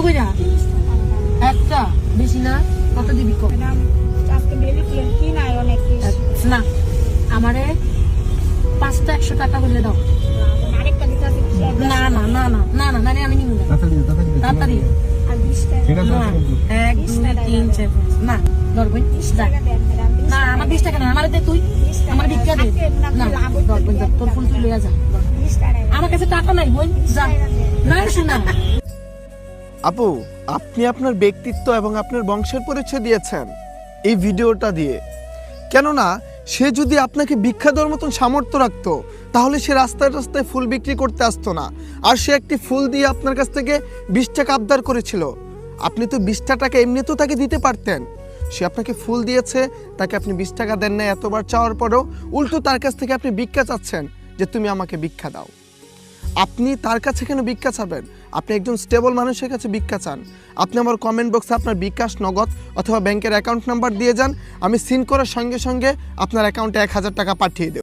কইরা একটা বেশি না, কত দিবি কম? না আমারে 5টা 100 টাকা হইলে দাও। না না না না না না না, আমি নিব না। তাড়াতাড়ি। না 1 2 3 4 5 না ধরবেন না, আমার 20 টাকা না, আমারে দে তুই, আমার ভিক্ষা দে না, ধরবেন তোর ফুল তুই লইয়া যা, আমার কাছে টাকা নাই বোন, যা না শোনা। আপু, আপনি আপনার ব্যক্তিত্ব এবং আপনার বংশের পরিচয় দিয়েছেন এই ভিডিওটা দিয়ে। কেননা সে যদি আপনাকে ভিক্ষা দেওয়ার মতন সামর্থ্য রাখতো তাহলে সে রাস্তায় রাস্তায় ফুল বিক্রি করতে আসতো না। আর সে একটি ফুল দিয়ে আপনার কাছ থেকে 20 টাকা আবদার করেছিল। আপনি তো 20টা টাকা এমনিতেও তাকে দিতে পারতেন। সে আপনাকে ফুল দিয়েছে, তাকে আপনি 20 টাকা দেন না, এতবার চাওয়ার পরেও উল্টো তার কাছ থেকে আপনি ভিক্ষা চাচ্ছেন যে তুমি আমাকে ভিক্ষা দাও। আপনি তার কাছে কেন ভিক্ষা চাবেন? আপনি একজন স্টেবল মানুষের কাছে ভিক্ষা চান। আপনি আমার কমেন্ট বক্সে আপনার বিকাশ, নগদ অথবা ব্যাংকের অ্যাকাউন্ট নাম্বার দিয়ে যান, আমি সিন করার সঙ্গে সঙ্গে আপনার অ্যাকাউন্টে 1000 টাকা পাঠিয়ে দেব।